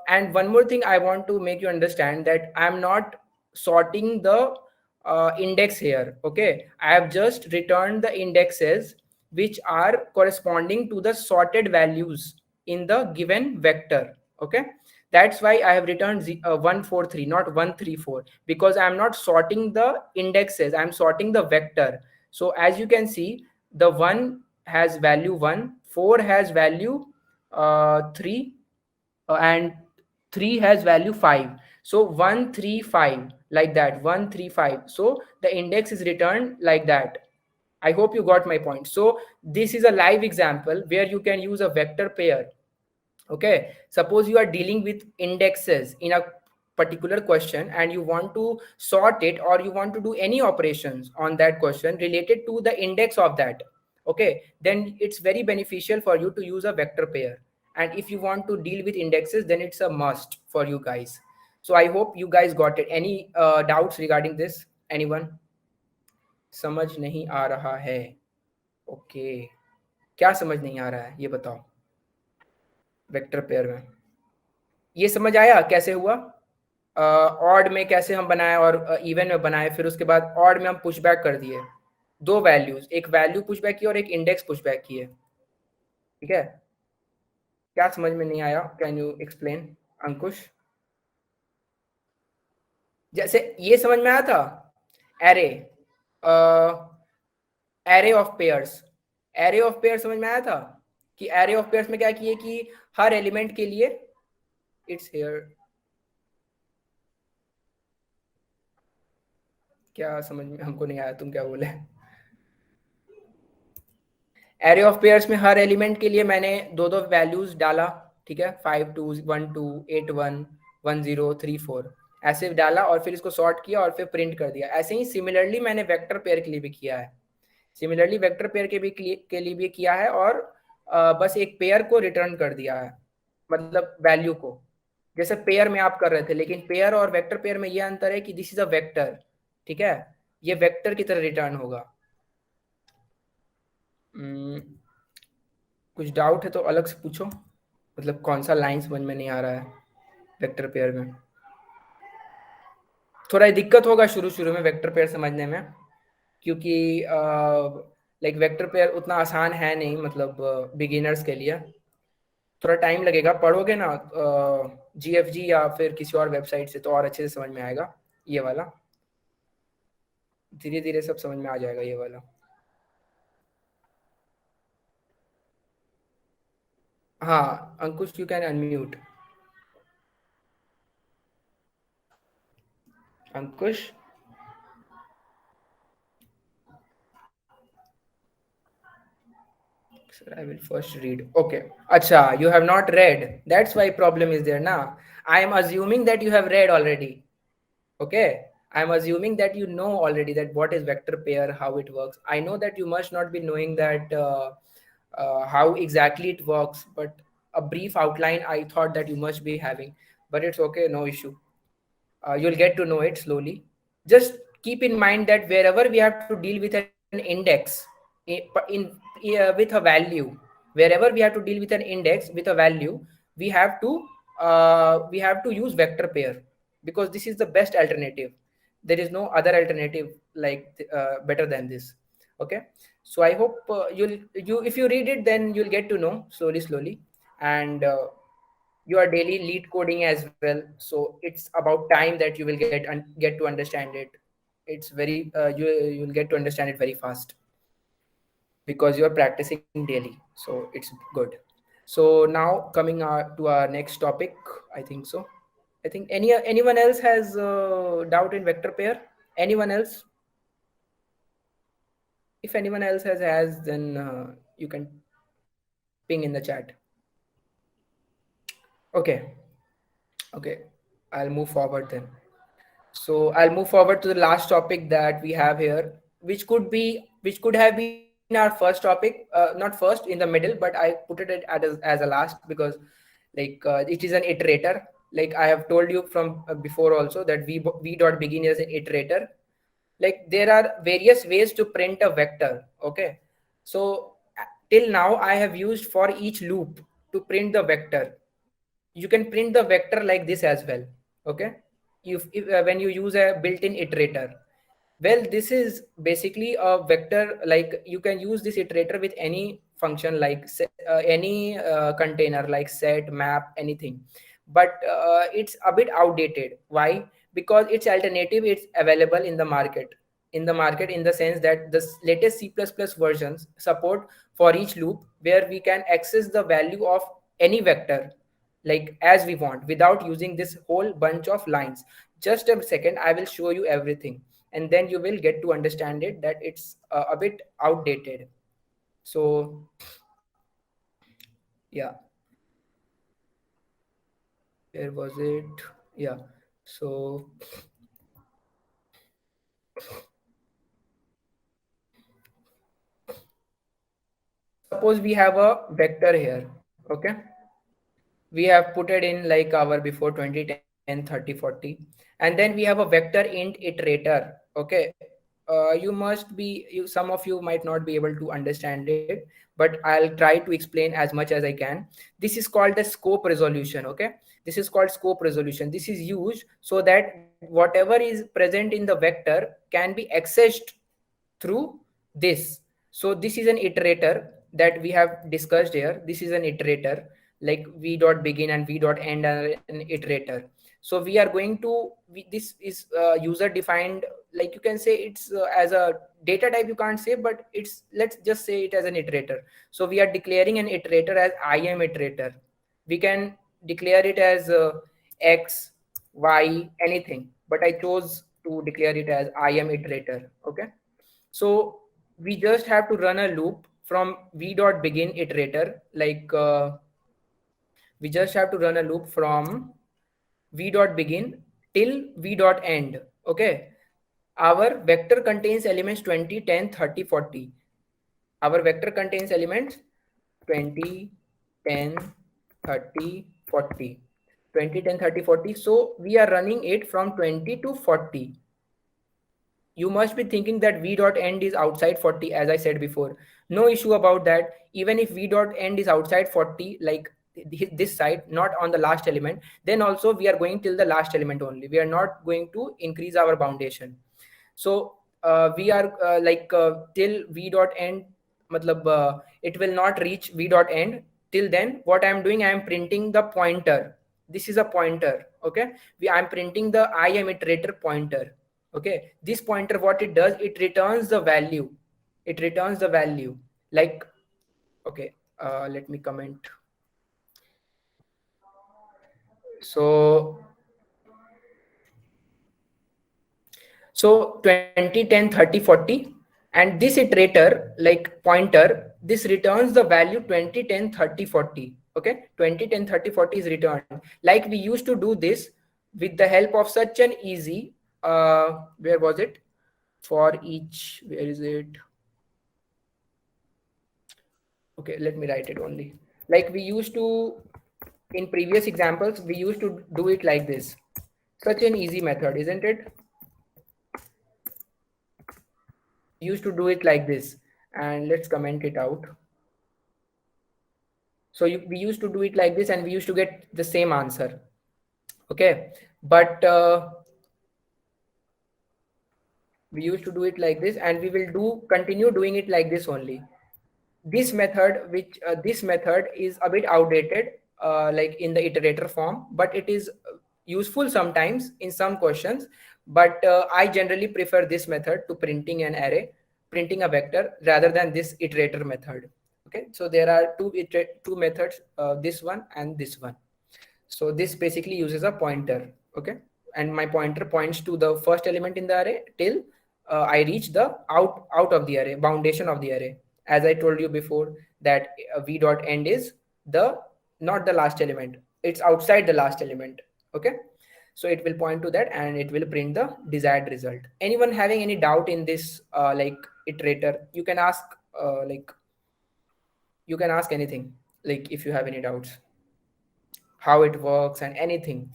And one more thing I want to make you understand, that I'm not sorting the index here. Okay, I have just returned the indexes which are corresponding to the sorted values in the given vector. Okay, that's why I have returned 143, not 134, because I am not sorting the indexes, I am sorting the vector. So as you can see, the 1 has value 1, 4 has value 3, and 3 has value 5. So 135, like that, 135. So the index is returned like that. I hope you got my point. So this is a live example where you can use a vector pair. Okay, suppose you are dealing with indexes in a particular question and you want to sort it, or you want to do any operations on that question related to the index of that. Okay, then it's very beneficial for you to use a vector pair. And if you want to deal with indexes, then it's a must for you guys. So I hope you guys got it. Any doubts regarding this? Anyone? समझ नहीं आ रहा है? Okay, क्या समझ नहीं आ रहा है ये बताओ? वेक्टर पेयर में ये समझ आया कैसे हुआ? ऑड में कैसे हम बनाए और इवन में बनाए, फिर उसके बाद ऑड में हम पुश बैक कर दिए दो वैल्यूज, एक वैल्यू पुश बैक की और एक इंडेक्स पुश बैक की है। ठीक है, क्या समझ में नहीं आया? कैन यू एक्सप्लेन अंकुश? जैसे ये समझ में आया था, array, array of pairs, array of pair समझ में आया था कि एरे ऑफ पेयर्स में क्या किए कि हर एलिमेंट के लिए, इट्स हियर, क्या समझ में हमको नहीं आया, तुम क्या बोले? एरे ऑफ पेयर्स में हर एलिमेंट के लिए मैंने दो दो वैल्यूज डाला। ठीक है, 5 2 1 2 8 1 1 0 3 4 ऐसे डाला और फिर इसको सॉर्ट किया और फिर प्रिंट कर दिया। ऐसे ही सिमिलरली मैंने वेक्टर पेयर के लिए भी किया है, सिमिलरली वेक्टर पेयर के लिए भी किया है, और बस एक पेयर को रिटर्न कर दिया है, मतलब वैल्यू को, जैसे पेयर में आप कर रहे थे। लेकिन पेयर और वेक्टर पेयर में ये अंतर है कि दिस इज अ वेक्टर। ठीक है, ये वेक्टर की तरह रिटर्न होगा। कुछ डाउट है तो अलग से पूछो, मतलब कौन सा लाइन समझ में नहीं आ रहा है वेक्टर पेयर में। थोड़ा दिक्कत होगा शुरू शुरू में वेक्टर पेयर समझने में, क्योंकि लाइक वेक्टर पेयर उतना आसान है नहीं, मतलब बिगिनर्स के लिए थोड़ा टाइम लगेगा। पढ़ोगे ना जीएफजी या फिर किसी और वेबसाइट से तो और अच्छे से समझ में आएगा ये वाला, धीरे धीरे सब समझ में आ जाएगा ये वाला। हाँ Ankush, you can unmute. Ankush, sir, I will first read. Okay. Acha, you have not read. That's why problem is there now. I am assuming that you have read already. Okay. I am assuming that you know already that what is vector pair, how it works. I know that you must not be knowing that how exactly it works, but a brief outline I thought that you must be having. But it's okay, no issue. You'll get to know it slowly. Just keep in mind that wherever we have to deal with an index with a value, wherever we have to deal with an index with a value, we have to use vector pair, because this is the best alternative. There is no other alternative like better than this. Okay, so I hope you if you read it, then you'll get to know slowly, and your daily lead coding as well. So it's about time that you will get to understand it. It's very you'll get to understand it very fast because you're practicing daily, so it's good. So now coming to our next topic, I think so. I think anyone else has doubt in vector pair? Anyone else? If anyone else has, then you can ping in the chat. Okay, okay, I'll move forward then. So I'll move forward to the last topic that we have here, which could have been our first topic, not first, in the middle, but I put it as a last because like it is an iterator. Like I have told you from before also that v dot begin is an iterator. Like there are various ways to print a vector. Okay, so till now I have used for each loop to print the vector. You can print the vector like this as well. Okay, when you use a built-in iterator, Well, this is basically a vector, like you can use this iterator with any function, like any container like set, map, anything. But it's a bit outdated. Why? Because its alternative is available in the market. In the sense that the latest C++ versions support for each loop where we can access the value of any vector like as we want without using this whole bunch of lines. Just a second, I will show you everything, and then you will get to understand it that it's a bit outdated. So yeah, where was it? Yeah. So suppose we have a vector here. Okay, we have put it in like our before 20, 10, 30, 40, and then we have a vector int iterator. Okay, you must be you some of you might not be able to understand it, but I'll try to explain as much as I can. This is called the scope resolution. Okay, this is called scope resolution. This is used so that whatever is present in the vector can be accessed through this. So this is an iterator that we have discussed here. This is an iterator, like v dot begin and v dot end are an iterator. So we are going to this is user defined, like you can say it's as a data type, you can't say, but it's, let's just say it as an iterator. So we are declaring an iterator as im iterator. We can declare it as x, y, anything, but I chose to declare it as im iterator. Okay, so we just have to run a loop from v dot begin iterator, like we just have to run a loop from v dot begin till v dot end. Okay, our vector contains elements 20, 10, 30, 40. Our vector contains elements 20, 10, 30, 40. 20, 10, 30, 40. So we are running it from 20 to 40. You must be thinking that v dot end is outside 40, as I said before. No issue about that. Even if v dot end is outside 40, like this side, not on the last element, then also we are going till the last element only. We are not going to increase our boundation. So we are till v dot end, matlab, it will not reach v dot end. Till then, what I am doing, I am printing the pointer. This is a pointer. Okay, I am printing the im iterator pointer. Okay, this pointer, what it does, it returns the value. It returns the value, like, okay, let me comment. So so 20, 10, 30, 40, and this iterator, like pointer, this returns the value 20, 10, 30, 40. Okay, 20, 10, 30, 40 is returned. Like we used to do this with the help of such an easy where was it, for each, where is it, okay, let me write it only. Like we used to, in previous examples, we used to do it like this. Such an easy method, isn't it? Used to do it like this, and let's comment it out. So we used to do it like this and we used to get the same answer. Okay, but we used to do it like this, and we will continue doing it like this only. This method, which this method is a bit outdated, like in the iterator form, but it is useful sometimes in some questions. But I generally prefer this method to printing an array, printing a vector, rather than this iterator method. Okay, so there are two methods, this one and this one. So this basically uses a pointer. Okay, and my pointer points to the first element in the array till I reach the out of the array, foundation of the array. As I told you before, that v dot end is the not the last element, it's outside the last element. Okay, so it will point to that and it will print the desired result. Anyone having any doubt in this like iterator, you can ask, like you can ask anything, like if you have any doubts, how it works and anything,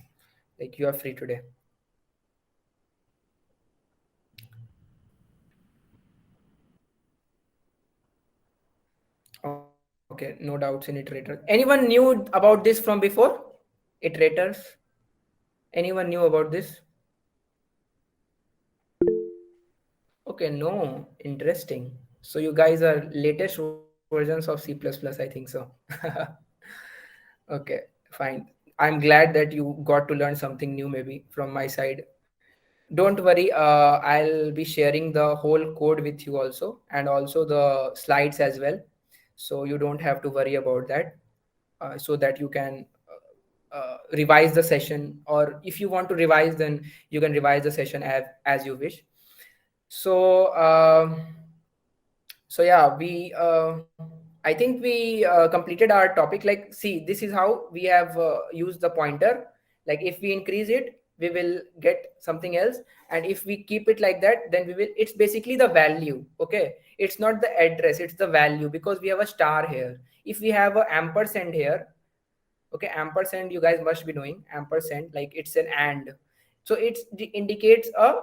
like you are free today. Okay, no doubts in iterator. Anyone knew about this from before? Iterators? Anyone knew about this? Okay, no, interesting. So you guys are latest versions of C++, I think so. Okay, fine. I'm glad that you got to learn something new maybe from my side. Don't worry, I'll be sharing the whole code with you also, and also the slides as well. So you don't have to worry about that, so that you can revise the session, or if you want to revise, then you can revise the session as you wish. So so yeah, we I think we completed our topic. Like, see, this is how we have used the pointer. Like, if we increase it, we will get something else, and if we keep it like that, then we will, it's basically the value. Okay, it's not the address, it's the value, because we have a star here. If we have a ampersand here, okay, ampersand, you guys must be knowing ampersand, like it's an and. So it indicates a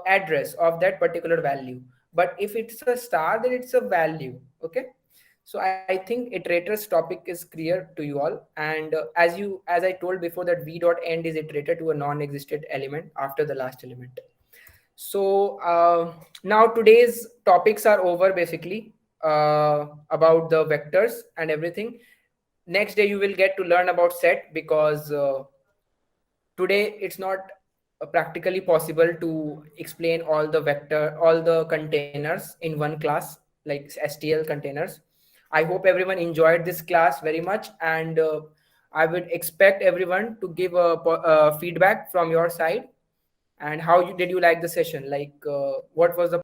address of that particular value. But if it's a star, then it's a value. Okay, so I think iterators topic is clear to you all. And as I told before, that v dot end is iterated to a non-existent element after the last element. So now today's topics are over basically, about the vectors and everything. Next day you will get to learn about set, because today it's not practically possible to explain all the containers in one class, like STL containers. I hope everyone enjoyed this class very much, and I would expect everyone to give a feedback from your side. And how did you like the session? Like, what was the